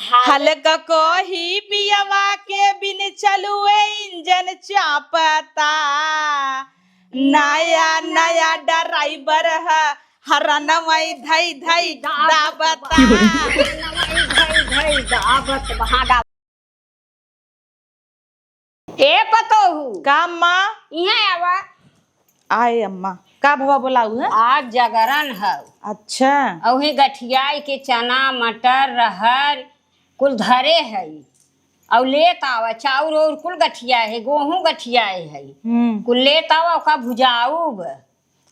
हल्का को ही पियवा के बिन चलुए इंजन चापता। नया नया ड्राइवर है हरनवई धई धई दाबता। ए पतोहू का अम्मा? यहाँ आवा। आए अम्मा का भवा बोलाऊ है? आज जागरण है। अच्छा औही गठियाई के चना मटर रहर कुल धरे है और लेत आवा। चाउर और कुल गठिया है, गेहूं गठियाए है कुल लेत आवा। ओका भुजाऊब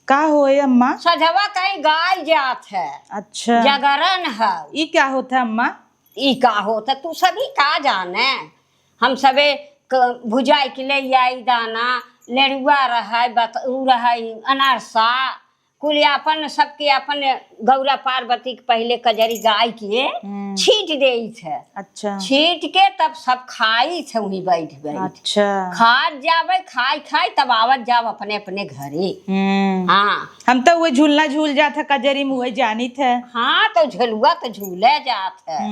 का होए अम्मा? सजवा कहीं गाय जात है। अच्छा जागरण है। ये क्या होता है अम्मा? ई का होता तू सभी का जाने। हम सबे भुजाई के ले आई दाना लेरुआ रहा अनारसा कुल अपन सबके अपन गौरा पार्वती के पहले कजरी गाय के छीट दे थे। अच्छा छीट के तब सब खाई थे वहीं बैठ बैठ। अच्छा खाद जावे खाई खाई तब आवत जाव अपने अपने घरे। हाँ हम तो वो झूलना झूल जाता कजरी में वही जानी थे। हाँ तो झुलुआ तो झूले जात है।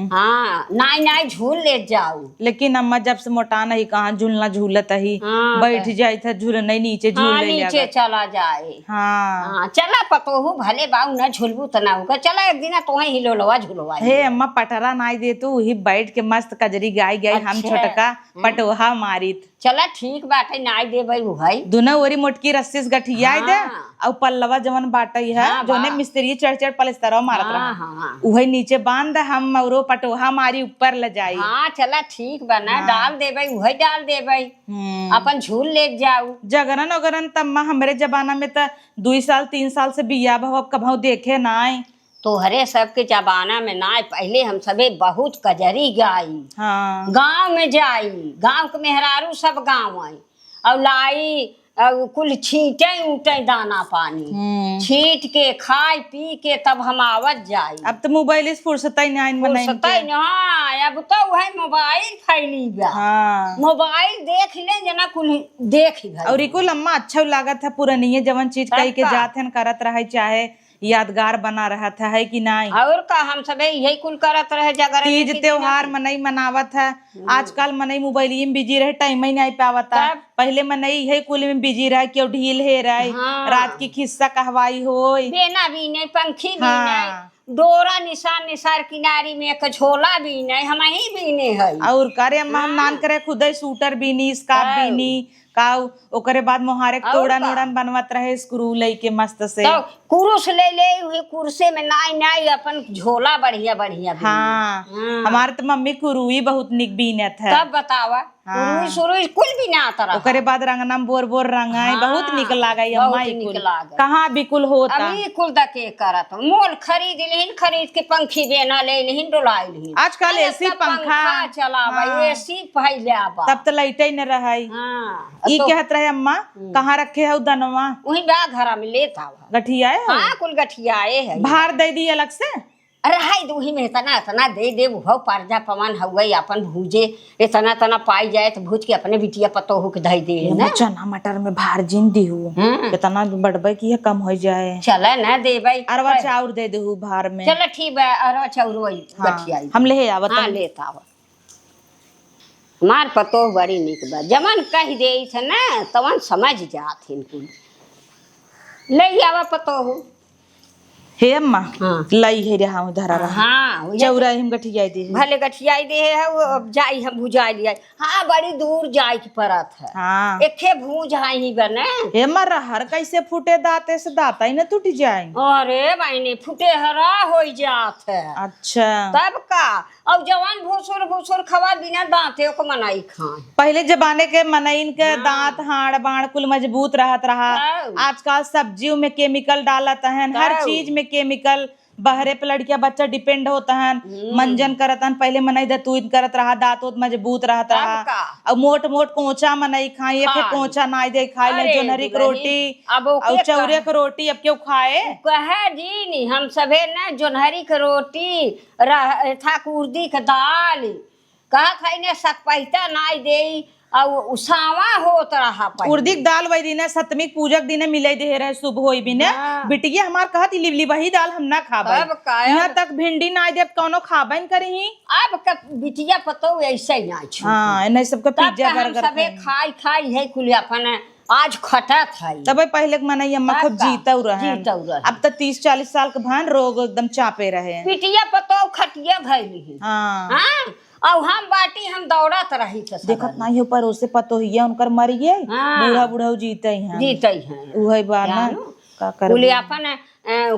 हाँ नाई नाई झूल ले जाऊ। लेकिन अम्मा जब से मोटा नहीं कहाँ झूलना झूलत ही बैठ जाए था झूल नहीं नीचे झूल ले नीचे चला जाए। हाँ चला पतोहू भले बाऊ न झुलबू तना होगा। चला एक दिन तोहे हिलोलवा झुलवा। हे अम्मा पटरा नाई दे तू ही बैठ के मस्त कजरी गाय गई। हम छोटका पटोहा मारित। चला ठीक बाटे नाई दे भाई दोनों ओरी मोटकी रस्सी से गठिया दे और पल्लवा जवन बाटई है जोने मिस्त्री चढ़ चढ़ पलस्तरवा मारत रहा वही नीचे बांध हम और पटोहा मारी ऊपर ले जाई। हाँ चला ठीक बना डाल दे वही डाल दे अपन झूल ले जाऊ। जगरन वगरन तम्मा हमरे जमाना में तो 2 साल 3 साल से बिया भव कभू देखे नाई। तोहरे सबके जमाना में ना पहले हम सबे बहुत कजरी गाई। हाँ गांव में जाई गांव के मेहरारू सब गांव आई और लाई और कुल छीटे उटे दाना पानी छीट के खाई पी के तब हम आवत जाई। अब तो मोबाइल से फुर्सत ही नहीं अब तो वही मोबाइल फैली बा। हाँ मोबाइल देख ले जना कुल देख और कुल अम्मा अच्छा लागत है पुरानी जवन चीज कही के जात है करत रहे चाहे यादगार बना रहा था है कि नहीं। और का हम सब यही कुल करत रहे जागरण तीज त्योहार मनई मनावत है। आजकल मनई मोबाइल में बिजी रहे टाइम ही नहीं पावता। पहले मनई यही कुल में बिजी रहे क्यों ढील है रहे रात की खिस्सा कहवाई हो बेना भी नहीं पंखी भी नहीं डोरा निशान निसार किनारी में एक झोला भी नहीं हम ही भी नहीं है। और करे अम्मा हम नान करे खुद स्वेटर बीनी स्कार्फ बीनी का ओकरे बाद मोहारे तोड़न ओड़न बनवत रहे स्क्रू लेके मस्त से तो कुरुस ले ले कुर्से में नाई नाई अपन झोला बढ़िया बढ़िया। हाँ हमारे तो मम्मी कुरुई बहुत निक बीनत है। तब बतावा कुरुई सुरुई कुल भी ना आता रहा। ओकरे बाद रंगनम बोर बोर रंगाई बहुत निक लागई अम्मा कुल कहाँ बिकुल होता। अभी कुल दके करत मोल खरीद लेहिन खरीद के पंखी बेना ले लेहिन डोलाई लेहिन। आजकल एसी पंखा चलावा एसी पहले आबा तब तो लाइटे न रहाई। ई कहत रहे अम्मा कहाँ रखे है दनवा? वही बा घरा में लेत आवा गठिया है। हाँ कुल गठियाए है। भार दे दी अलग से? अरे हाय दूही में इतना इतना दे दे वो परजा पवन हुई अपन भूजे इतना तना पाई जाए तो भूज के अपने बिटिया पतोहू के धई दे ना। चना मटर में भार जिन दी हूँ इतना बढ़बे की है कम हो जाए। चला ना दे भाई अरवा चाउर दे दे भार में। चलो ठीक है अरवा चाउर वही गठियाई हम ले आवत। हाँ लेता आवा मार पतोह बड़ी निक बा जमन कह दे थे ना तवन समझ जात कुल ले आवा पतोहू। हे अम्मा लाई है रे हम धरा रहा। हाँ चौरा हम गठियाई दे भले गठियाई दे है वो जाई हम भुजाई लिया। हाँ बड़ी दूर जाई की परत है। हाँ एके भूज ही बने। हे अम्मा रहर कैसे फूटे दाते से दाता ही न टूट जाए। अरे बहनी फूटे हरा हो जात है। अच्छा तब का अब जवान भूसुर भूसुर खवा बिना दांते को मनाई खाए। पहले जमाने के मनईन के दांत हाड़ बाण कुल मजबूत रहत रहा। आजकल सब्जियों में केमिकल डालत है हर चीज में केमिकल बहरे पे लड़किया बच्चा डिपेंड होता है मंजन करत है। पहले मनई दतुन करत रहा दांत मजबूत रहत रहा और मोट मोट कोचा मनई खाई एक कोचा नाई दे खाई ले जोनहरी की रोटी और चौरे की रोटी अब क्यों खाए कहे जी नहीं हम सभे ना जोनहरी की रोटी था कुर्दी के दाल कहा खाई ने सतपहिता नाई दे और उसावा होत रहा पहले। उर्दी दाल वही दिन सतमी पूजक दिन मिले दे रहे शुभ होई भी ने हाँ। बिटिया हमार कहत लिवली वही दाल हम ना खाबे तब काया यहाँ तक भिंडी ना दे कौनो खाबे न करही। अब का बिटिया पतो ऐसे ही ना छू हाँ नहीं सबका तब पिज्जा का हम बर्गर सबे खाई खाई है कुल अपन आज खटत है। तब पहले के मनाई अम्मा खूब जीतौ रहे जीतौ रहे। अब तो 30-40 साल के भान रोग एकदम चापे रहे। बिटिया पतो खटिया भैली हाँ हाँ और हम बाटी हम दौड़त रही तो देखत नहीं हो पर उसे पतो ही है उनकर मरिए हाँ। बूढ़ा बूढ़ा जीते हैं जीते हैं उहे बार ना जानो। का कर कुल अपन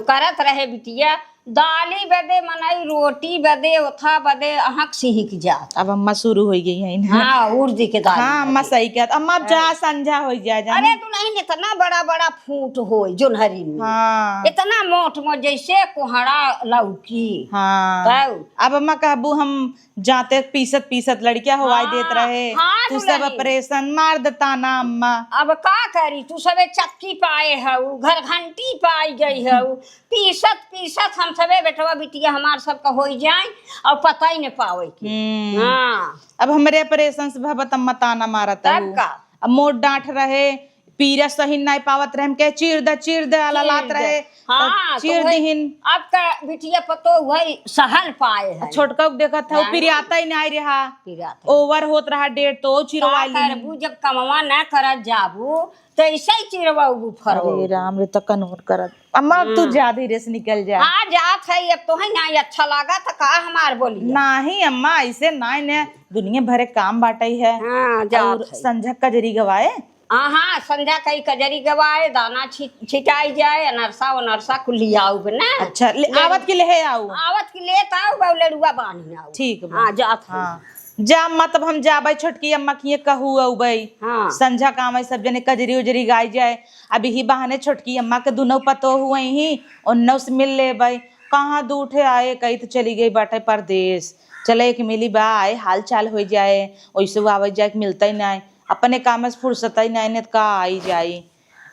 करत रहे बिटिया दाली बदे मनई रोटी बदे ओथा बदे अहक सिहिक जात। अब अम्मा शुरू हो गई है हाँ उर्दी के दाल हाँ अम्मा सही कहत अम्मा अब जा संझा हो जाए जान अरे तू नहीं इतना बड़ा बड़ा फूट हो जोनहरी में हाँ इतना मोट मोट जैसे कुहड़ा लौकी हाँ तब अब अम्मा कहबू हम जाते पीसत पीसत लड़किया हवाई देत रहे हाँ, तू तू सब नहीं। ऑपरेशन मार देता ना अम्मा। अब का करी तू सबे चक्की पाए हऊ घर घंटी पाई गई हऊ पीसत पीसत हम सबे बेटवा बिटिया हमार सबका हो जाए और पता ही नहीं पावे की। हाँ अब हमारे ऑपरेशन से भबत अम्मा ताना मारत तब का अब मोट डांट रहे पीरा सही नहीं पावत रहे हमके चीर दे अलालात रहे हाँ चीर तो दिहिन अब का बिटिया पतो वही सहल पाए है छोटका को देखत था फिर आता ही नहीं रहा पिराता ओवर होत रहा डेढ़ तो चिरवा ली। करबू जब कमवा न करत जाबू तो ऐसे ही चिरवाबू फरबू। अरे राम रे तो कानून करत अम्मा अब तू ज्यादा ही रेस निकल जा। हाँ जात है अब तो है ना अच्छा लगा तो का हमार बोली नहीं अम्मा ऐसे ना ने दुनिया भरे काम बाटई है हाँ और जात है संझा कजरी गवाए हाँ संध्या कई कजरी गवाए दाना छिटाई जाए अनरसा कुल लियाऊ ना। अच्छा आवत के ले आऊ आवत की लेत आओ लड़ुआ बानी आओ ठीक बा। हाँ जात है। हाँ जा अम्मा तब हम जाबे छोटकी अम्मा किए कहू अबई हाँ संझा काम है सब जने कजरी उजरी गाई जाए अभी ही बहाने छोटकी अम्मा के दोनों पतो हुए ही उन्नों से मिल ले भाई कहाँ दूठे आए कहीं तो चली गई बाटे परदेश चले एक मिली बा आए हाल चाल हो जाए वैसे वो आवाज जाए मिलता ही नहीं अपने काम से फुर्सत ही नहीं का आई जाए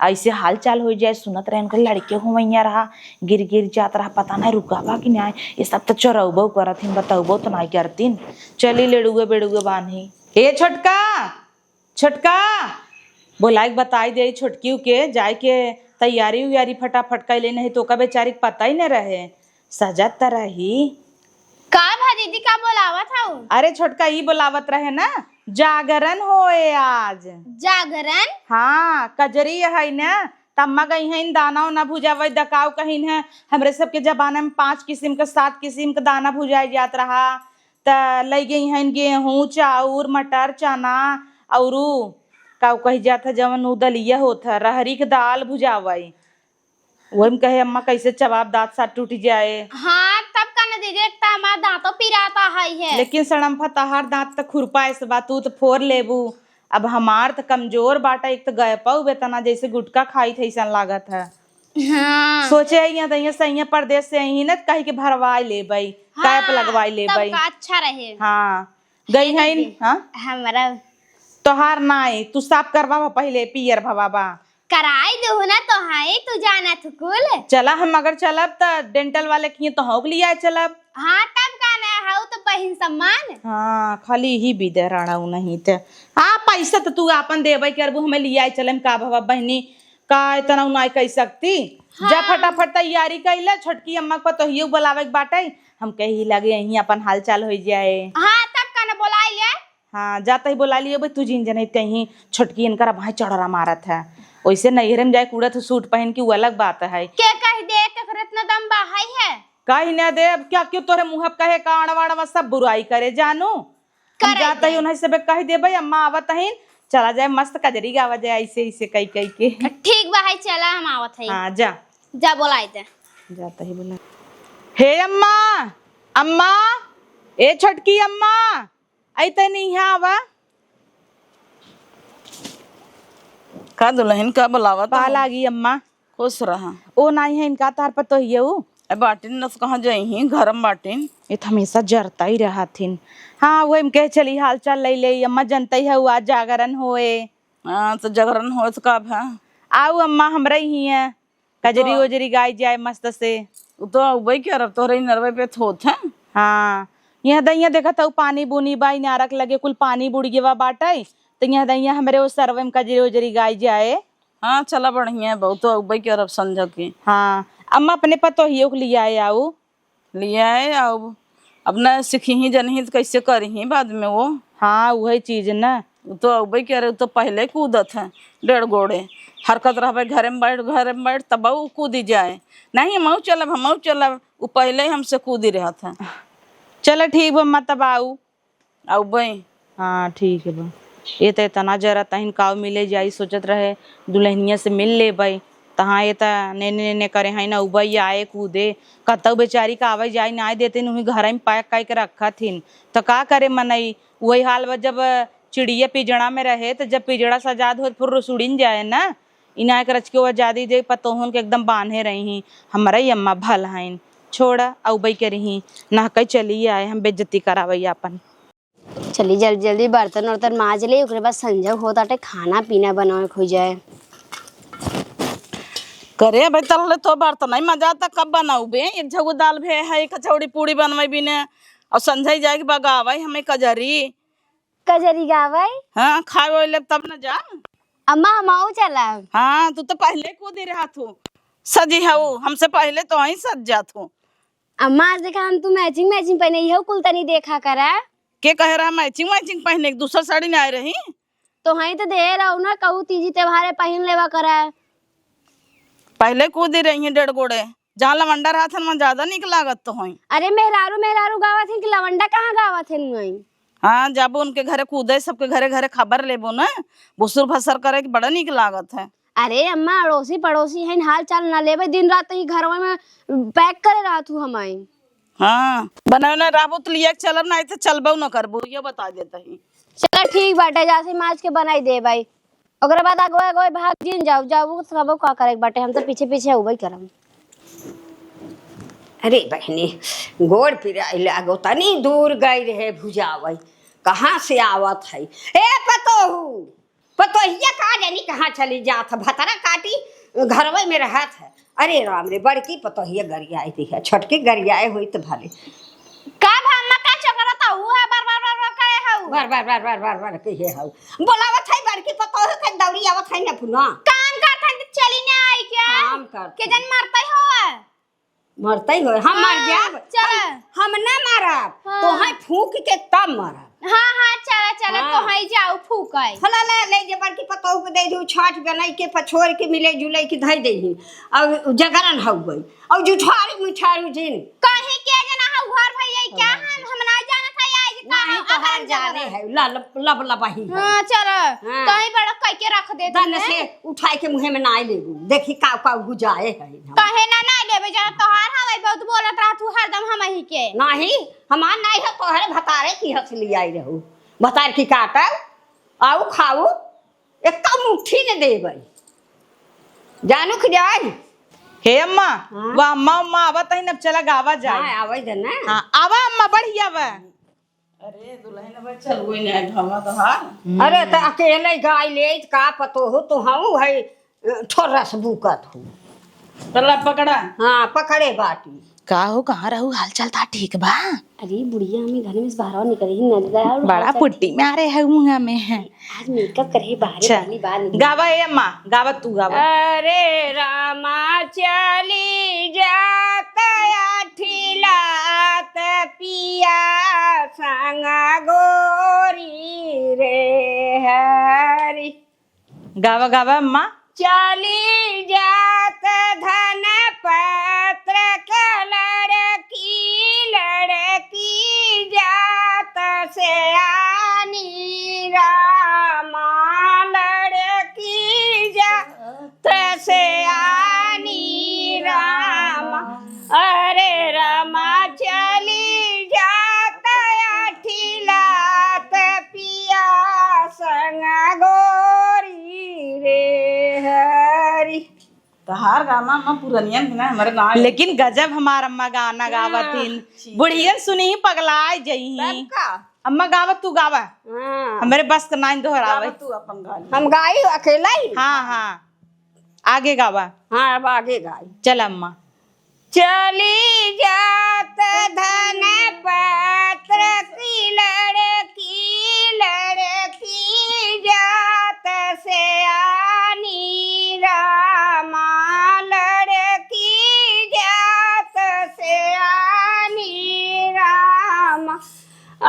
ऐसे हाल चाल हो जाए सुनत रहे उनके लड़के हो वहीं रहा गिर जात रहा पता नहीं रुकाबा कि नहीं ये सब तो चरौबो करत बताऊबो तो नहीं करतीन चली लेड़ुए बेड़ुए बान्ही ए छोटका छोटका बोला बताई दे छोटकी के जाए के तैयारी उयारी फटाफट कैले नहीं तो का बेचारी पता ही नहीं रहे सजत रही का भा दीदी का बोलावत हूँ। अरे छोटका ई बोलावत रहे ना जागरण होए आज जागरण हाँ कजरी है ना तम्मा गई है दाना ना भुजावे दकाव कहीं है हमरे सबके जमाने में 5 किस्म के 7 किस्म के दाना भुजाई जात रहा त लई गई है गेहूं चाउर मटर चना और का कही जात है जवन उ दलिया होत है रहरी के दाल भुजावे वही में कहे अम्मा कैसे चबाब दांत साथ टूट जाए। हाँ तब का न दीदी एक हमारा दांतों पिराता है लेकिन सड़म फताहार दांत तक खुरपा ऐसे बात तू तो फोर लेबू अब हमार तो कमजोर बाटा एक तो गए पाऊ बेतना जैसे गुटखा खाई थे ऐसा लागत है। हाँ सोचे यहाँ तो सही परदेश से यही न कहीं के भरवाई ले भाई कैप लगवाई ले तब भाई का अच्छा रहे। हाँ गई है हाँ हमारा तोहार नाई तू साफ करवा पहले पियर भवाबा कराई दो ना तो हाई तू जाना थु कुल चला हम अगर चलब तो डेंटल वाले किए तो हो लिया चलब। हाँ तब का ना हाउ तो बहिन सम्मान हाँ खाली ही बिदे राणा नहीं थे हाँ पैसा तो तू आपन देवे करबू हमें लिया चलम का भवा बहनी का इतना नहीं कह सकती। हाँ। जा फटाफट तैयारी कैला छोटकी अम्मा को तो ही बुलावे बाटे हम कही लगे यही अपन हाल चाल हो जाए। हाँ तब का ना बुला लिया हाँ जाता ही बुला लियो भाई तू जिन जन कहीं छोटकी इनकर भाई चढ़रा मारत है वैसे नैहरे में जाए कूड़ा तो सूट पहन की वो अलग बात है के कह दे के इतना दम बाहाई है कही न दे अब क्या क्यों तोरे मुँह कहे काणवाड़ा सब बुराई करे जानू जाता ही उन्हें सब कह दे भाई अम्मा आवत है चला जाए मस्त कजरी गावा जाए ऐसे ऐसे कई कई के ठीक बाहाई चला हम आवत है। हाँ जा जा बुलाई दे जाता ही बोला हे अम्मा अम्मा ए छोटकी अम्मा ऐते नहीं आवा का दुल्हन का बुलावा पा लागी अम्मा खुश रहा ओ नहीं है इनका तार पर तो ये बाटिन नस कहाँ जाई घर में बाटिन ये तो हमेशा जरता ही रहा थिन। हाँ वो कह चली हाल चाल ले ले अम्मा जनता ही है वो आज जागरण होए। हाँ तो जागरण हो कब है आओ अम्मा हमरा ही है कजरी उजरी गाय जाए मस्त से तो वही क्या रब तोरे नरवे पे थोत है। हाँ यहाँ दहिया देखा था पानी बुनी बाई नारक लगे कुल पानी बुड़ गया बाटा तो यहाँ दैया हमारे वो सर्वे में कजरी उजरी गाय जाए। हाँ चला बढ़िया है बहुत, तो अब्बई के अरब समझ के हाँ अम्मा अपने पतोहियों को लिया आए आओ। लिया है। अब न सीखी ही जनही तो कैसे करी ही बाद में वो। हाँ वही चीज ना। वो तो अब्बई के अरे तो पहले कूदत है 1.5 घोड़े, हरकत रहे घर में बैठ तब वो कूदी जाए। नहीं हम चलब वो पहले ही हमसे कूदी रहा था। चलो ठीक बा अम्मा तब आऊ। अब्बई हाँ ठीक है बा। ये तो इतना जरा तहिन काव मिले जाई सोचत रहे दुल्हनिया से मिल ले भाई तहाँ ये तो ने करे है ना उबई आए कूदे कतौ बेचारी का आवे जाए ना देते उन्हीं घर में पैक कर के रखा थीन तो का करे मनई। वही हाल बा जब चिड़िया पिजड़ा में रहे तो जब पिजड़ा सजाद हो फिर रुसुड़िन जाए ना इना के रच के वो आजादी दे पतोहन के एकदम बांधे रही हमारा ही अम्मा भल हईन छोड़ा अउबई के रही ना कहीं चली आए हम बेइज्जती करावई अपन। चली जल्दी जल्दी बर्तन वर्तन माज ले ओकरे बाद संजय होत आटे खाना पीना बनावे हो जाए। करे भाई तल तो बर्तन नहीं मजा आता कब बनाऊ बे। एक झगु दाल भे है कचौड़ी पूड़ी बनवाई बिने और संजय जाए के बगावाई हमें कजरी। कजरी गावे हाँ खाए वाले तब न जा। अम्मा हम चला। हाँ तू तो पहले कूदी रहा तू सजी है वो हमसे पहले तो वहीं सज जात हो। अम्मा आज देखा हम तू मैचिंग मैचिंग पहने यहो कुल तनी देखा करा के कह रहा मैचिंग मैचिंग पहने एक दूसरा साड़ी नहीं आ रही तो हई तो दे रहा ना कहू तीजी त्योहारे पहन लेवा करा। पहले कूदी रही है 1.5 घोड़े जहाँ लवंडा रहा था वहाँ ज्यादा निक लागत तो हुई। अरे मेहरारू गावा थे कि लवंडा कहाँ गावा थे नुई। हाँ जब उनके घरे कूदे सबके घरे घरे खबर लेबो ना बुसुर फसर करे कि बड़ा निक लागत है। अरे अम्मा अड़ोसी पड़ोसी है हाल चाल ना लेवे दिन रात ही घर में पैक करे रहा तू हमारी। हाँ बनाना राबो तो लिया चलब ना तो चलबो न करबो ये बता देता ही। चलो ठीक बाटे जासे माज के बनाई दे भाई ओकरे बाद अगवा अगवा भाग जिन जाओ सब का करे बाटे हम तो पीछे पीछे उबई करम। अरे बहनी गोड़ पिराइल लागो तनी दूर गई रहे भुजावई कहाँ से आवत है। ए पतोहिया कहाँ जानी कहाँ चली जात भतरा काटी घरवे में रहत है। अरे राम रे बड़की पतोहिया गरियाई थी है छोटकी गरियाए हुई तो भले का अम्मा का चकरता हुआ है बार करे हऊ बार कहे हऊ बोलावत है बड़की पतोहिया के दौड़ी आवत है ना पुना काम करत है चली ना आई क्या काम कर के जन मारते हो मरते हो हम मर जाब चल हम ना मारब तो है फूंक के तब मरब। हाँ चला तो हई जाओ फूकाई फला ले जे बड़की पतोह के दे दू छाट बनाई के पछोर के मिले जुले के धई देही और जगरन हो गई और जुठारी मिठारू जिन कहीं के जना हऊ घर भैया क्या हम ना जाना था आज नहीं तो हम जाने है लब लबाही हां चल कहीं बड़ा कह के रख दे दन से उठाई के मुंह में ना लेबू देखी का गुजाए है कहे ना लेबे जरा तोहार हवई बहुत बोलत रहा तू हरदम हम ही के नहीं हमार नहीं है तोहरे भतारे की हसली आई रहू भतार की काटा आऊ खाऊ एक मुट्ठी ने देबै जानू ख जाई। हे अम्मा वाह अम्मा आवत है अब चला गावा जाए। हां आवे दे ना हाँ आवा अम्मा बढ़िया बा। अरे दुल्हन अब चल कोई नहीं भवा तो हार। अरे तो अकेले गाय ले का पतो हो तो हूँ है ठोरस बुकत हो तला पकड़ा। हाँ पकड़े बाटी का हो कहाँ रहू हाल चाल था ठीक बा। अरे बुढ़िया हमें घर में से बाहर निकली न बड़ा पुट्टी में आ रहे है मुंगा में है आज मेकअप करे बाहर पहली बार निकली। गावा ए अम्मा गावा तू गावा। अरे रामा चली जात अठिलात पिया संगा गोरी रे हरी गावा गावा अम्मा। चली जात धन पत्र लड़की जात से आनी रामा लड़की जात से आनी रामा। अरे रामा चली जात अठिलात पिया संग गोरी रे हरी। तो हार गाना मां पुरनिया ना हमारे गांव लेकिन गजब हमार अम्मा गाना गावतीन बुढ़ियन सुनी ही पगलाए जही। अम्मा गावत तू गावा हमारे बस का नाइन दोहरावे तू अपन गाली। हम गाई अकेला ही। हाँ आगे गावा। हाँ अब आगे गाई। चल अम्मा। चली जात धन पत्र की लड़की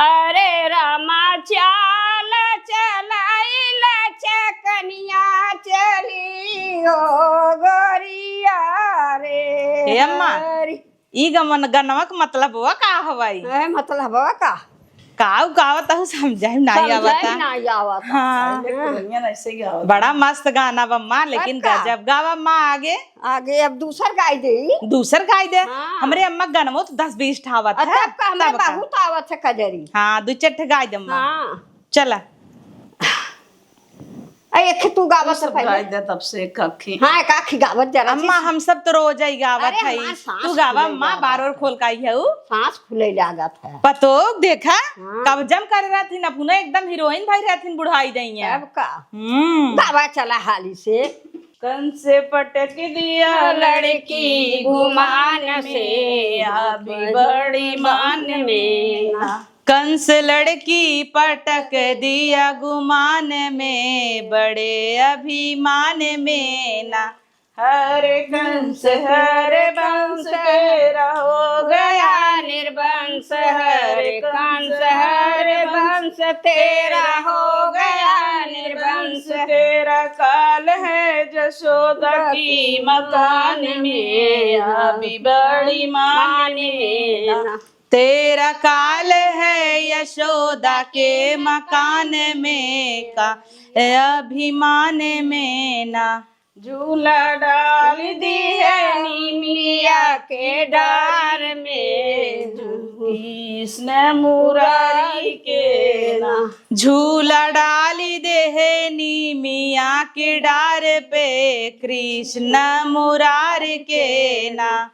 हरे रामा चाल चलाई लचकनिया चली हो गोरिया रे। हे अम्मा, ई गनवा के मतलब हुआ का हवाई? मतलब का काऊ गावत हूँ समझाई नहीं आवता। नहीं आवता। हाँ, ऐसे ही गावत। बड़ा मस्त गाना बम्मा, लेकिन अच्छा। गजब गावा अम्मा। आगे आगे अब दूसर गाय दे। दूसर गाय दे। हाँ। हमरे अम्मा गनवो तो 10-20 ठावत है। तब का हमें तब का। बहुत आवत है कजरी। हाँ, 2-4 गाय दे अम्मा। हाँ चला एक तू गावत सब पहले। गाय दे तब से एक अखी। हाँ काखी गावत जरा सी। अम्मा हम सब तो रोज ही गावत अरे है। हमार सांस तू गावा फूले अम्मा, जावत बार और खोल का है। सांस फूले लागत है। पतो देखा हाँ। कब्जम कर रहती न पुनः एकदम हीरोइन भाई रहती बुढ़ाई दई है। तब का गावा चला हाली से। कन से पटक दिया लड़की गुमान से, अभी बड़ी मान में ना। कंस लड़की पटक दिया गुमान में, बड़े अभिमान में ना। हर कंस हर वंश तेरा हो गया निर्वंश हर कंस हर वंश तेरा हो गया निर्वंश। तेरा काल है जशोदा की मकान में, अभी बड़ी मान में ना। तेरा काल है यशोदा के मकान में का, अभिमान में ना। झूला डाल दी है नीमिया के डार में, कृष्ण मुरारी के ना। झूला डाली दे है नीमिया के डार पे, कृष्ण मुरार के ना।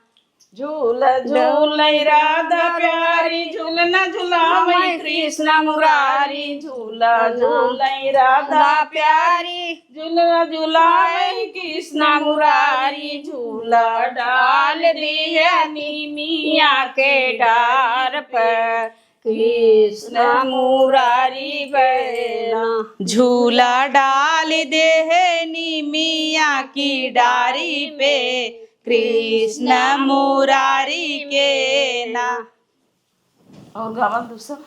झूला झूल राधा प्यारी, झूलना झूलावई कृष्ण मुरारी। झूला झूल राधा प्यारी, झूलना झूलावई कृष्ण मुरारी। झूला डाल दी है नीमिया के डार पर, कृष्ण मुरारी बना। झूला डाल दे है नीमिया की डारी पे, कृष्ण मुरारी के ना। और गावा दूसरा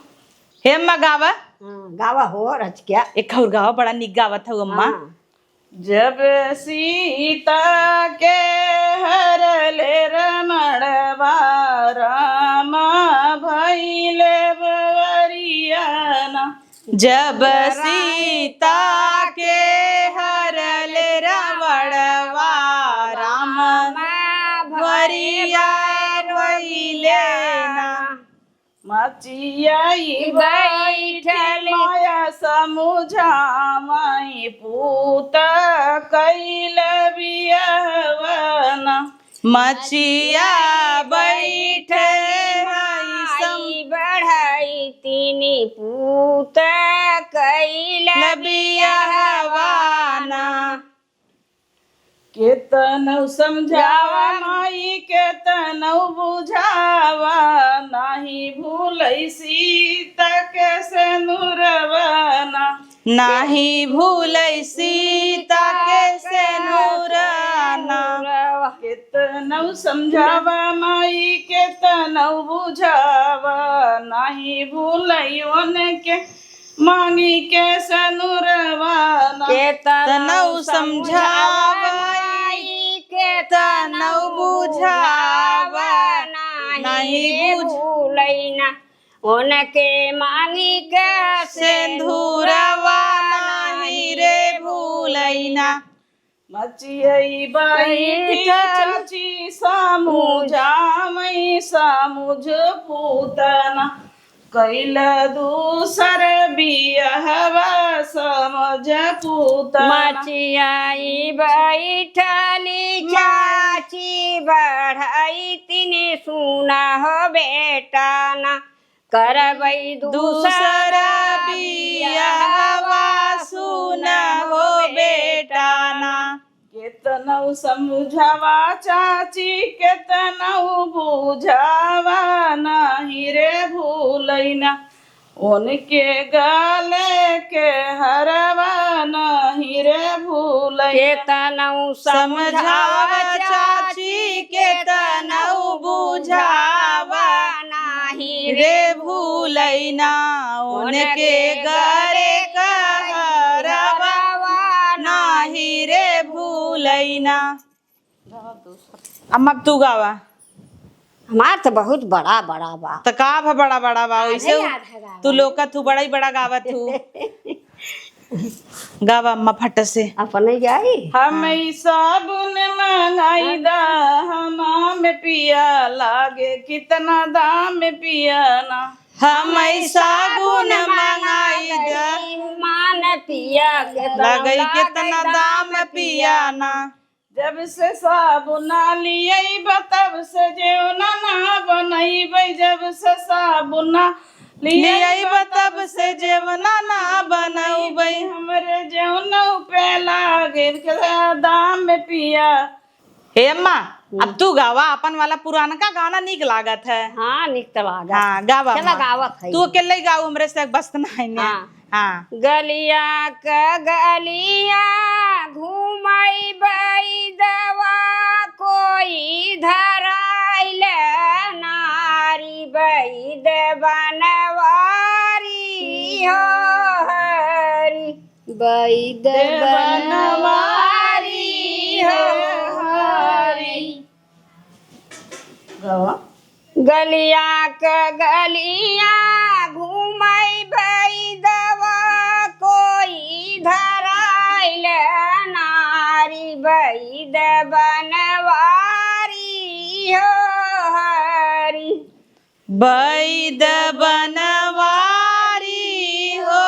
हे अम्मा गावा। गावा हो रच क्या। एक और गावा, बड़ा निक गावत है अम्मा। जब सीता के हर ले रमणवा, रामा भइले बवरियाना। जब सीता के हर ले रावणवा, राम वरिया रोइले ना। मचियाई बैठल माया समुझावई, पूत कैल बियहवना। मचिया बैठे बढ़ाई तीनी पूत कैल बियहवाना। केतनौ समझावा माई केतनौ बुझावा, नाही भूलै सीता के सिंदूरवना। नाही भूलै सीता के सिंदूरना। केतनौ समझावा माई केतनौ बुझावा, नाही भूलै उनके मांगी के सिंदूरवना। तनौ समझावा केतनौ बुझावा, नहीं भूलैना उनके मांगी के सिंदूरवा, नहीं रे भूलैना। मचियई बैठी चाची समुझावई, समुझ पूतना। कैल दूसर बियहवा, समझ पूतना। मचियाई बैठली चाची बढ़ाई तिने सुना हो बेटा ना। करबई दूसर बियहवा, सुना हो बेटा ना। केतनौ समझावा चाची केतनौ बुझावा, नाही रे भूलैना उनके गले के हरवा, नाही रे भूलैना। केतनौ समझावा चाची केतनौ बुझावा, नाही रे भूलैना उनके गरे कहरवा नाही रे भूलैना। अम्मा अब तू गावा। हमार तो बहुत बड़ा बड़ा बा। तो का भा बड़ा बड़ा बा वैसे याद है गावा। तू लोका तू बड़ा ही बड़ा गावा तू। गावा अम्मा फट से। अपने जाई हम साबुन मंगाई दा हमा में पिया लागे कितना दाम में पिया ना। हम साबुन मंगाई दा मान पिया के लगई कितना दाम पिया ना। जब से साबुन लिये तब से जेवना ना बनैबै। जब से साबुन लियाई तब से जेवना ना बनौबै। हमरे जेवना पे लागे दाम में पिया। हे अम्मा अब तू गावा अपन वाला पुराना का गाना निक लागत है। हाँ निक तो लागत। हाँ गावा चला अम्मा। गावत है। तू अकेले ही गाओ हमरे से बस नहीं ने। हाँ। हाँ गलिया क गलिया घूमई दवा कोई धराइल नारी बैद बनवारी हो हरी बैद बनवारी हो हरी। गलिया क गलिया घूमई दवा कोई धराइल नारी बैद बनवारी हो हरी बैद बनवारी हो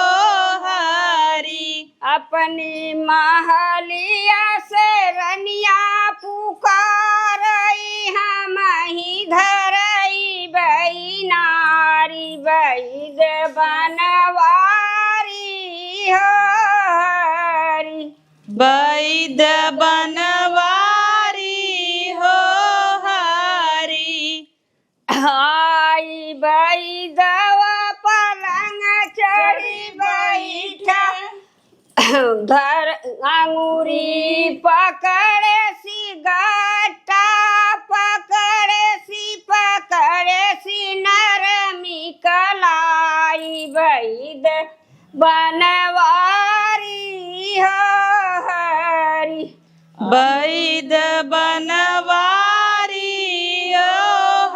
हरी। अपनी महलिया से रनिया पुकारई हम ही धरई बई नारी बैद बनवारी हो हरी बैद बनवारी हो हरी। आई बैदवा पलंग चढ़ी बैठा धर अंगूरी पकड़े सी गट्टा पकड़े सी नरमी कलाई बैद बनवारी हो हरी बैद बनवारी हो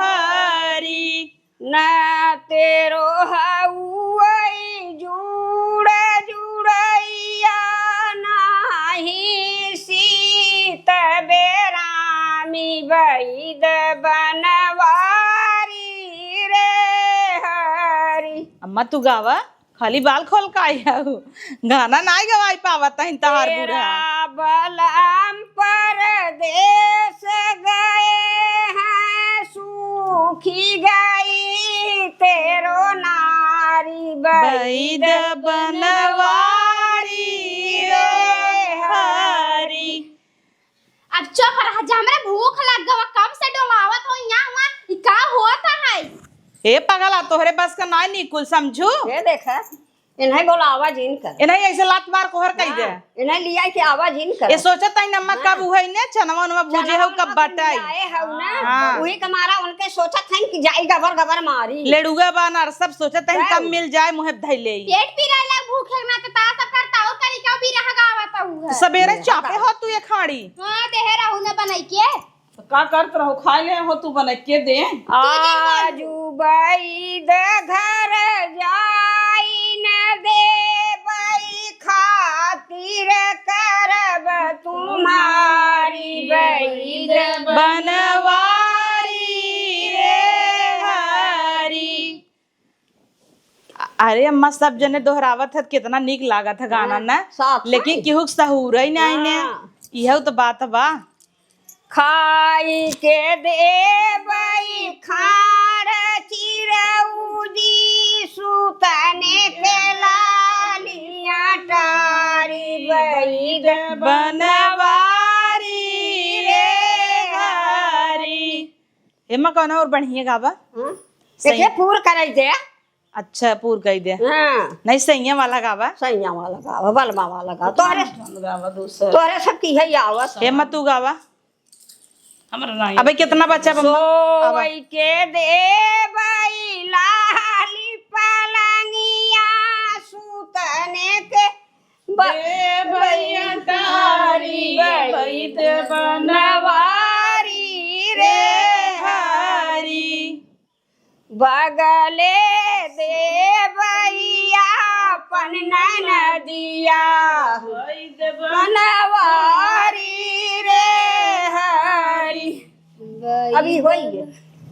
हरी। न तेरो हउई जुड़ैया नाही सीत बेरामी बैद बनवारी रे हरी अम्मा तू गावा खाली बाल खोल का आया हूँ गाना नहीं गवाई पावत है तहार बूढ़ा। तेरा बलम परदेस गए हैं सूखी गई तेरो नारी बैद बनवारी रे हरी। अब चुप रह जा, हमरा भूख लग गवा, कब से डोलावत हो यहाँ वहाँ, ई का होता है? ए पगला तोहरे बस का ना निकुल समझू। ये देखा इन्हें बोला आवाज इन कर इन्हें ऐसे लात मार कोहर कही दे। इन्हें लिया के आवाज इन कर ये सोचत है नम्मा कब हुई ने छनवा नुमा बूझे हो कब बटाई। आए हऊ ना हाँ। वही कमारा उनके सोचत है कि जाई गबर गबर मारी लेडुगा बानर सब सोचत है कब मिल जाए मुहे धैले। पेट पी रहा है भूखे में तो तारा सब करता हो तरीका भी रह गावत हूँ। सवेरे चापे हो तू ये खाड़ी। हां देहे रहू ने बनाई के का करत रहो खाए ले हो तू बना के दे। आजू बैद घर जाई न दे बई खातिर करब तुम्हारी बैद बनवारी रे हरी। अरे अम्मा सब जने दोहरावत है कितना नीक लागत है गाना ना साथ में। लेकिन केहू सहूर ही नहीं ने हाँ। यह तो बात बा। खाई के दे बई खाड़ चिरौदी सुतने के लालिया टारी बैद बनवारी रे हरी। एमा कौन और बढ़िया गावा। देखिए पूर करे दे। अच्छा पूर कही दे हाँ नहीं सैया वाला गावा। सैया वाला गावा बलमा वाला गावा तोरे गावा दूसरा तोरे सब की है आवत एमा तू गावा। हमारा नहीं अबे कितना बच्चा बम्मा सोई के देवई लाली पलंगिया सूतने के भैया तारी भई देवन नवारी रे हरी बगले देवैया पन नदिया नवारी रे हरी अभी होई गे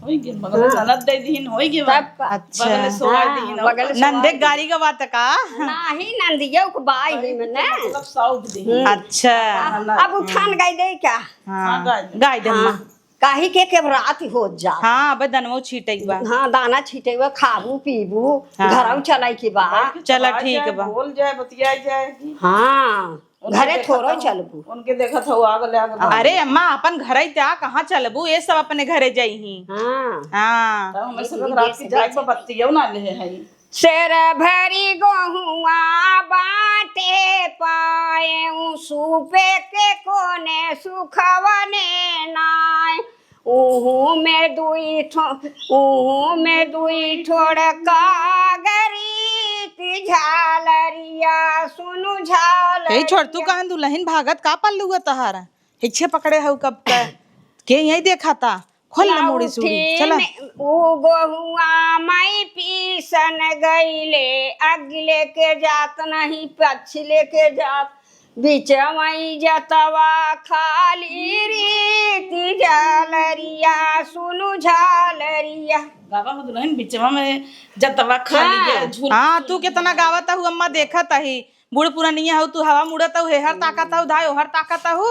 होई गे बगल में ननद दे दीन होई गे तब अच्छा बगल में सोआ दीन बगल से नंदे गाड़ी का बात का नाही नंदिया को बाई ही में ने मतलब साउथ दीन अच्छा अब उठान गई दे क्या हाँ गाय दे अम्मा काहे के रात हो जा हाँ अबे दनवो छीटई बा हाँ दाना छीटे हुआ खाबू पीबू हाँ। घरऊ चलाई की बा चला ठीक बा बोल जाए बतिया जाएगी हाँ घरे थोड़ो चलबू उनके देखा था वो आग ले आग अरे अम्मा अपन घर ही त्या कहाँ चलबू ये सब अपने घरे जाई हाँ हाँ तब हमें सब रात की जाए पर बत्तियों ना ले है शेर भरी गहुआ बाटे पाए सूपे के कोने सुखवने नाय उहू में दुई ठोड़ कागरी झालरिया सुनु झाल हे छोड़ तू कहां दुल्हन भागत का पल्लू हुआ तहारा हिच्छे पकड़े हउ कब का के यही देखा था खोल ना मोड़ी सूड़ी चला ऊ गहुआ माई पीसन गईले अगले के जात नहीं पछले के जात बीच मई जतवा खाली रीति झालरिया सुनु झालरिया बाबा को दुल्हन बिचवा में जब तवा खाली है झूल हाँ तू कितना गावत हु अम्मा देखत ही बूढ़ पुरानिया हउ तू हवा मुड़त हु हेहर ताकत हु धाय ओहर ताकत हु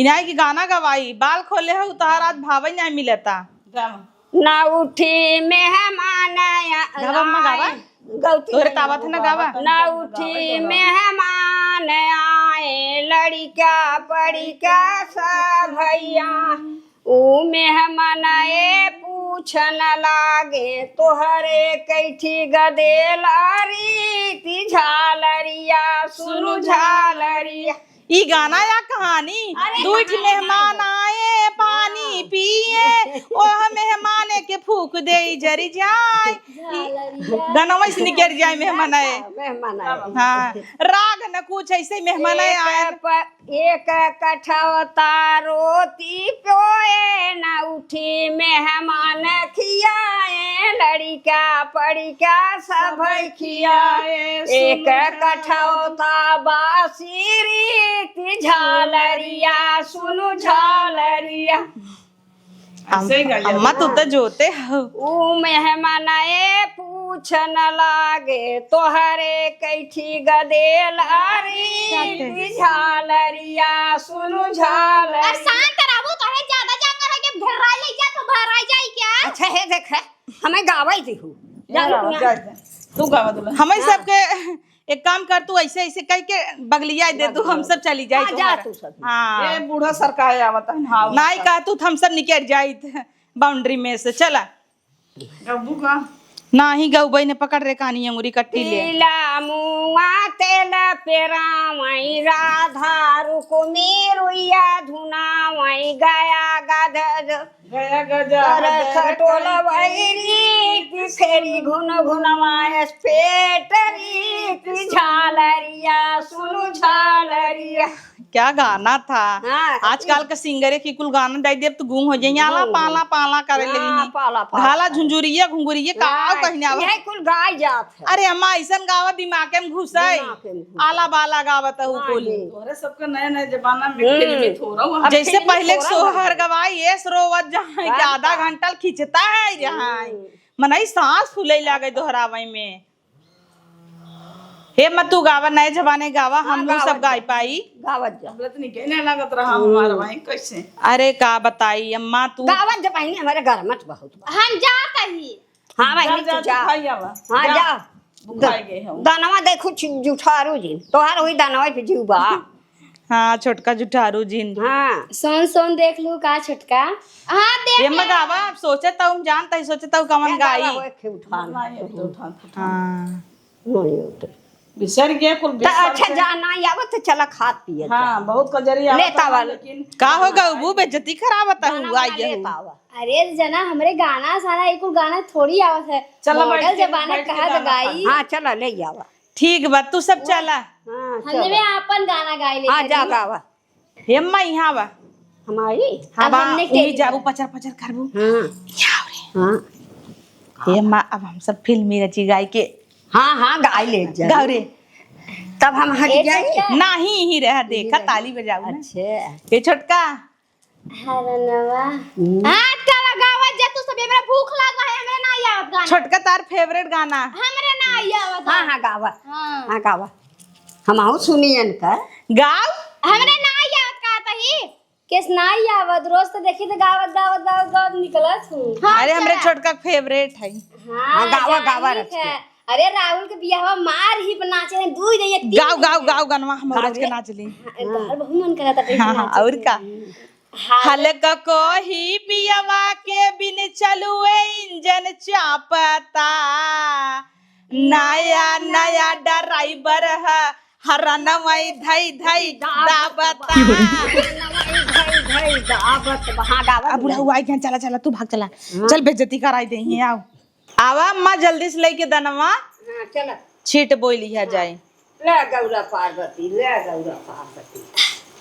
इनाई की गाना गवाई बाल खोले हउ तहार आज भावई नहीं मिलता ना उठी मेहमान गावा अम्मा गावा तोरे तावत है ना गावा ना उठी मेहमान आए लड़का पड़िका सब भैया ऊ मेहमान पूछन लागे तोहरे कैठी गदेलारी ती झालरिया सुनु झालरिया ई गाना या कहानी दूठ मेहमान आए पानी पिए ओह मेहमान के फूक दे जरी जाए गाना से निकल जाए मेहमान आए मेहमान आए हाँ राग न कुछ ऐसे मेहमान आए एक कठौता रोटी पोए न उठी मेहमान खियाए लड़का पड़िका सब खियाए एक कठौता बासी रीति झालरिया सुनु झालरिया अम्मा तू तो जोते हो ऊ मेहमान पूछन लागे तोहरे कैठी गदेलारी झालरिया सुनु झालरिया शांत रहबो तो है ज्यादा जाकर है के घेरा ले जा तो बाहर आ जाई क्या अच्छा है देख हमें गावई देहू तू गावा दुल्हन हमें सबके एक काम कर तू ऐसे ऐसे कह के बगलिया दे तू हम सब चली जाए हाँ, जा तू सब हाँ ये बूढ़ा सरकार आवत है हाँ नहीं कहा तू हम सब निकल जाई बाउंड्री में से चला गब्बू का ना ही गौबई ने पकड़ रे कानी अंगुरी कट्टी ले पीला मुआ तेल पेरावई राधा रुकुमी रुइया धुनावई गया गध गया गजा खटोल वैरी फेरी घुन घुनवाए पेटरी झालरिया सुनु झालरिया क्या गाना था हाँ, आजकल के सिंगरे की कुल गाना दाई देव तो गूंग हो जाइए आला पाला पाला करे हाँ, लगी पाला पाला भाला झुंझुरिया घुंगुरिया का कहने आवा यह कुल गाय जात है अरे अम्मा ऐसन गावा दिमाग में घुसाई दिमाग में घुसाई। आला बाला गावत हूँ कुल तोरे सबके नए नए जमाना में फिल्मी थोड़ा हुआ जैसे पहले सोहर गवाई ये रोवत जहाँ के आधा घंटा खींचता है जहाँ मनई सांस फूले लागे दोहरावई में हे मत तू गावा नए जमाने गावा हम लोग सब गाय पाई गावत जा बोलत नहीं कहने लागत रहा हमारा भाई कैसे अरे का बताई अम्मा तू गावत जा पहले हमारे घर में बहुत बा। हम जात ही हाँ भाई जा तू जा जा खाई आवा हाँ जा बुखाई गए हम दानवा देखो जुठारू जी तोहार हुई दानवा पे जीवा हाँ छोटका जुठारू जिन हाँ सोन सोन देख लू का छोटका हाँ देख ये मैं गावा सोचे तो जानता ही सोचे तो कमन गाई उठाना नहीं तो उठा हाँ नहीं उठे बिसर गए कुल तो अच्छा जाना आवत तो चला खात पिए हाँ बहुत कजरी लेता वाला का होगा वो बेइज्जती खराबता हुआ ये लेता आवा अरे जना हमरे गाना सारा एक गाना थोड़ी आवत है चलो मॉडल बैठ के- जमाना बैठ के कहा तो गाना गाई हाँ चला ले आवा ठीक बात तू सब चला हाँ हमने में अपन गाना गाई ले हाँ जा गावा हे अम्मा यहाँ बा हमारी हाँ अब बा हमने वही के- जाबू पचर पचर करबू हाँ हाँ हे अम्मा अब हम सब फिल्मी रची गाय के हाँ हाँ गाय ले जा गाँव रे तब हम हट जाए नहीं ही रह देखा ताली बजाऊ ना अच्छा ये छोटका हरनवा हां काला गावत जा तू सब हमरा भूख लागल है हमरा ना आवत गाना छोटका तार फेवरेट गाना हमरा ना आवत हाँ हाँ गावा हां हाँ गावा हम आऊ सुनियन का गाँव हमरा ना आवत का तही केस ना आवत रोज तो देखी तो गावत गावत गावत गावत निकलत हूं अरे हमरे छोटका फेवरेट है हाँ, गावा गावा जानी रख है। अरे राहुल के बियाहवा मार ही नाचे हैं दूध एक दिन गाँव गाँव गाँव गनवा हम रोज के नाच ली घर बहुत मन करता था हाँ हाँ और का हलक को ही पियवा के बिन चलुए इंजन चापता नया नया ड्राइवर है हरनवई धई धई दाबता हाँ गावा अब बुढ़ा हुआ है चला चला तू भाग चला चल बेइज्जती कराई दे ही आओ आवा अम्मा जल्दी से लेके दनवा हाँ चला छीट बोली है जाए ले गौरा पार्वती ले गौरा पार्वती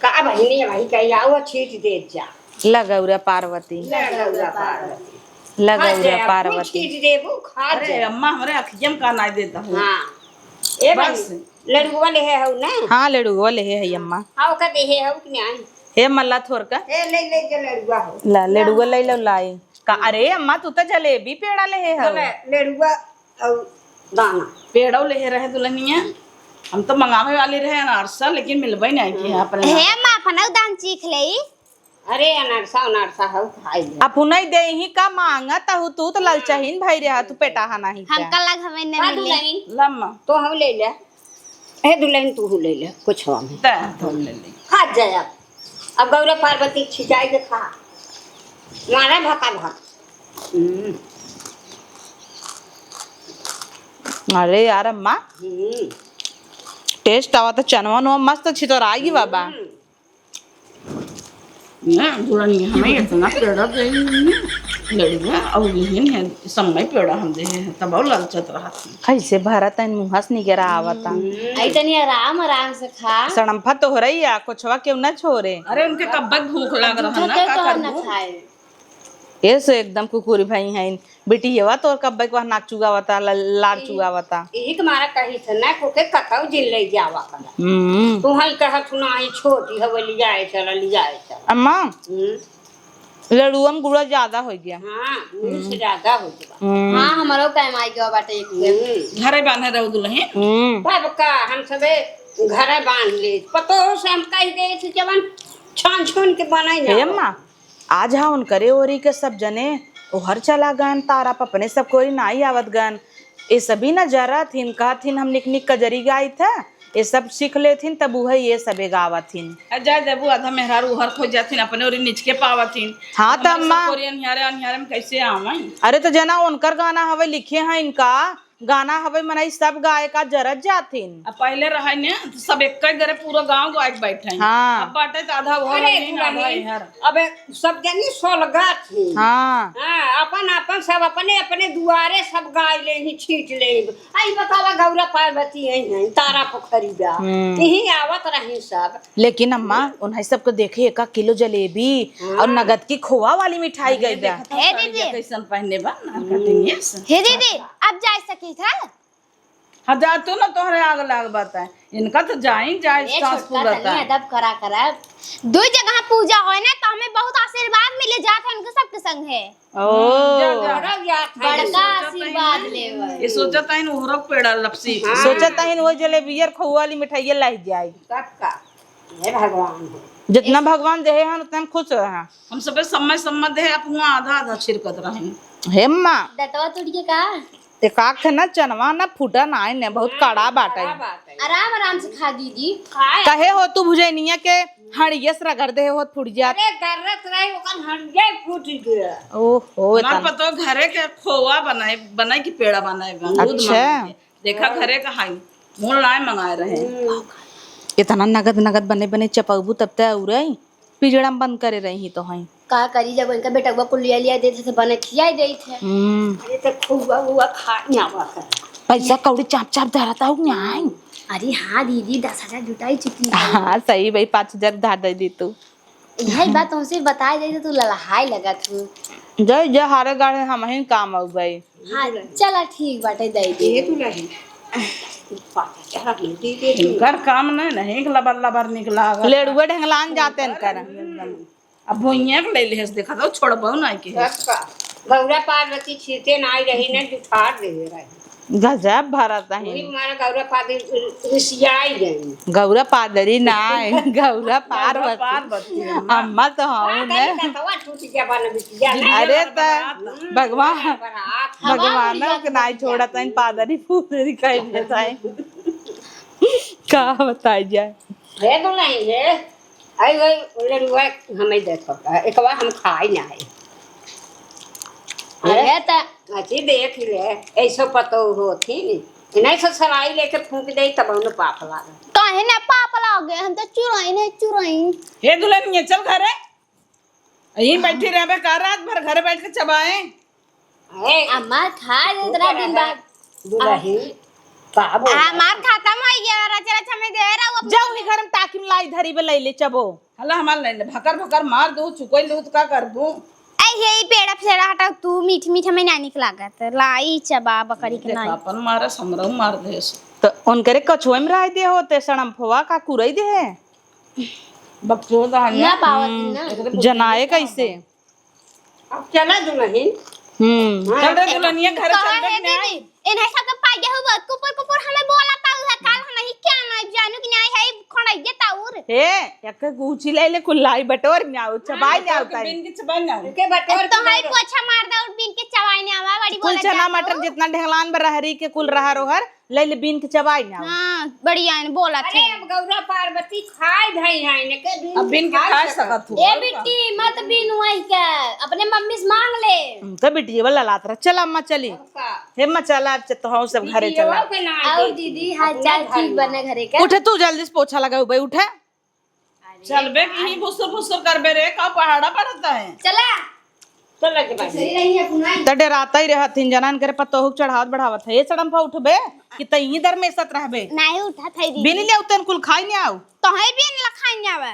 का बहिनी भाई कही आओ छीट दे जा लगौरा पार्वती ले गौरा पार्वती लगौरा पार्वती छीट देबू खा अरे जा अम्मा हमारे अखियम का नाई देता हूँ हाँ ए बस। बस लड़ुआ ले है हो ना हाँ लड़ुआ ले है अम्मा हाउ का दे है हो कि नहीं हे मल्ला थोर का ए ले के लड़ुआ हो ला लड़ुआ ले लो लाई का अरे अम्मा तू तो जलेबी पेड़ा ले है चले लड़ुआ और दाना पेड़ो ले रहे दुल्हनिया हम तो मंगावे वाले रहे अनारसा लेकिन मिलबे नहीं की अपने हे मां फनौ दान चीख लेई अरे अनारसा हो खाई ले अपुनई दे ही का मांगा तहु तू तो ललचहीन भाई रे तू पेटाहा नहीं क्या हमका लग हमें न का मिले दुल्हन लम्मा तो हम ले ले ए दुल्हन तू ले ले कुछ हम ते हम ले ले खा जाए अब गौरा पार्वती छिजाई के खा मारा भका भक अरे यार अम्मा टेस्ट आवा तो चनवा नो मस्त छितोराई बाबा ना दुल्हनिया हमें इतना पेड़ा दे लड़ुआ और यही है समय पेड़ा हम दे तब और ललचत रहा कैसे भरत इन मुहस निगरा आवता आई तनी आराम आराम से खा सड़म्फा तो हो रही है कुछवा क्यों न छोरे अरे उनके कब भूख लग रहा ना तो का तो न करबू खाए ये सो एकदम कुकुरी भाई है बेटी येवा तोर कब्बे को नाक चुगावता लार चुगावता यही तुम्हारा कही था ना कोके कतौ जिल ले जावा कला तू हई कहत सुनाई छोटी हवे ले जाए चल अम्मा लड़ुअम गुड़ा ज्यादा हो गया हां मुंह से ज्यादा हो गया हां हमरो कमाई के बाटे एक घरे बांधे रहो दुल्हन बाब का हम सबे घरे बांध ले पतो से हम कह दे थे जवन छान छान के बनाई हे ना अम्मा आज हाँ उन करे ओरी के सब जने ओ हर चला गन तारा पपने सब कोई नाई आवत गन ये सभी न जरा थिन कहा थिन हम निक निक कजरी गाई था ये सब सीख ले थिन तब वह ये सबे गावत थिन जाए देबू आधा मेहरार उहर खो जाथिन अपने और निचके पावथिन हाँ तो अम्मा कोरियन अनहारे में कैसे आवाई अरे तो जना उनकर गाना हवे लिखे हैं इनका गाना हवे मनाई सब गायका जरत जाथिन अब पहले रहे ने तो सब एक जरे पूरा गांव गायक बैठे हाँ। अब बाटे तो आधा उहर अरे रहीन, आधा इहर अबे सब जनी सोलगा थी हाँ हाँ अपन अपन सब अपने अपने दुआरे सब गाय ले ही छीट ले आई बतावा गौरा पार्वती है तारा पोखरी बा यही आवत रही सब लेकिन अम्मा उन्हें सबको देखे 1 किलो जलेबी और नगद की खोआ वाली मिठाई गई बा हे दीदी कैसन पहने बा ना कटिंग से हे दीदी अब जा सकी था हजार तो ना तोहरे आग लाग बताए इनका तो जाई जाए ए सांस छोटका पूरा तनी अदब करा दो जगह पूजा होए ना तो हमें बहुत आशीर्वाद मिले जात है उनके सबके संग है ओ बड़ा याद है बड़का आशीर्वाद लेवे ये सोचत है उहरो पेड़ा लपसी सोचत है वो जलेबी और खोआ वाली मिठाई लाई जाए सबका हे भगवान जितना भगवान दे हैं उतना हम खुश रहे हम सबे समय सम्मत है अब हुआ आधा आधा छिड़कत रहे हे अम्मा दतवा टूट के का एक आँख ना चनवा ना फूटा ना है बहुत कड़ा बाटा है आराम आराम से खा दीदी खाए कहे हो तू भुजैनिया के हड़ियस रगड़ दे हो फूट जात अरे दर्रत रही ओकन हंडे फूट गया ओहो ना इतना पतो घरे के खोआ बनाए बनाए की पेड़ा बनाए दूध अच्छा। मंगा के। देखा घरे का हाई ऑनलाइन मंगाए रहे। इतना नगद नगद बने बने चपबू तब तक उरई पिजड़ा में बंद करे रही तो हई का करी जब इनका बेटा को लिया लिया देते थे बने खियाई देई थे। अरे तो खुआ हुआ खा न्यावा कर पैसा कौड़ी चाप चाप धरता हूँ न्याय। अरे हाँ दीदी 10,000 जुटाई चुकी है। हाँ सही भाई 5,000 धार दे दी तू। यही बात तुमसे बताई दे तू ललहाई लगा तू। जय जय हारे गाड़े हम ही काम आऊ भाई। हाँ चला ठीक बाटे दे दे। ये तू नहीं पाता चला दे दे घर काम नहीं लबर लबर निकला लेड़ुए ढंगलान जाते न कर। अब भुइया के ले लेस देखा तो छोड़बो नहीं के गौरा पार्वती छीते ना आई रही ने जुठार दे रही गजब भरत है। वही हमारा गौरा पार्वती रिसियाई गई गौरा पादरी ना गौरा पार्वती अम्मा तो हूँ ने। तवा टूट गया बन बिटिया अरे त भगवान के नाई छोड़ा था इन पादरी फूदरी कह देता है का बताई जाए। रे तो नहीं है आई गई लड़ुआ हमें देखो एक बार हम खाई ना है अरे त अच्छी देख ले ऐसो पतो होती नहीं तो सराई लेके फूंक दे तब उन्हें पाप लागा काहे ने पाप लागे हम तो चुराई ने चुराई। हे दुल्हन ये चल घरे यहीं बैठी रहबे का रात भर घरे बैठ के चबाए। अम्मा खा ले इतना दिन बाद दुल्हन बाबू हमार खाता में आई गया रचरा छमे दे रहा हूं। जाऊ ही घर में ताकि में लाई धरी पे ले ले चबो। हला हमार ले ले भकर भकर मार दू चुकोई लू तो का कर दू। यही पेड़ा फेड़ा हटा तू मीठ मीठ में ना निकला गत लाई चबा बकरी के देखा नहीं अपन मारे समरऊ मार दे तो उनकरे कछुए में रह दे होते सड़म फवा का कुरई दे है बकचोद ना हने पावत ना जनाए कैसे। अब चला दुल्हन चल रे दुल्हनिया घरे चल कहे दे दीदी इन्हें सब तो पागे हुआ कुपर कुपर हमें बोलाता है काल हम नहीं क्या ना जानू कि नहीं है खड़ाई देता और हे एक गुची ले ले कुल्लाई बटोर न्याउ चबाई न्याउ ताई बिन के चबाई ना के बटोर तो है पोछा मार दे और बिन के चवाई ने आवा बड़ी कुल बोला चना मटर जितना ढेंगलान बर रहरी के कुल रहा रोहर ले ले बीन के चबाई न्याउ। हां बढ़िया ने बोला अरे थे। अब गौरा पार्वती खाए भाई है ने के अब बिन के खा सकत हूं। ए बिट्टी मत बिनु आई के अपने मम्मी से मांग ले। तो बिटिए वाला लात रहा चल अम्मा चली हे अम्मा चला तो हम सब घरे चला। और दीदी हाल चाल ठीक बने घरे का। उठे तू जल्दी से पोछा लगाऊ भाई उठे। चलबे की बुसुर बुसुर करबे रे का पहाड़ा पड़ता है। चला चल के भाई सही रही है पुनाई तो डराता ही रहत हिन जनान करे पतोहुक चढ़ावत बढ़ावत है ये सड़म फा उठबे कि तई दर में सत रहबे नहीं उठा था दीदी बिन ले उतन कुल खाई नहीं आऊ। तो है बिन लखाई आवे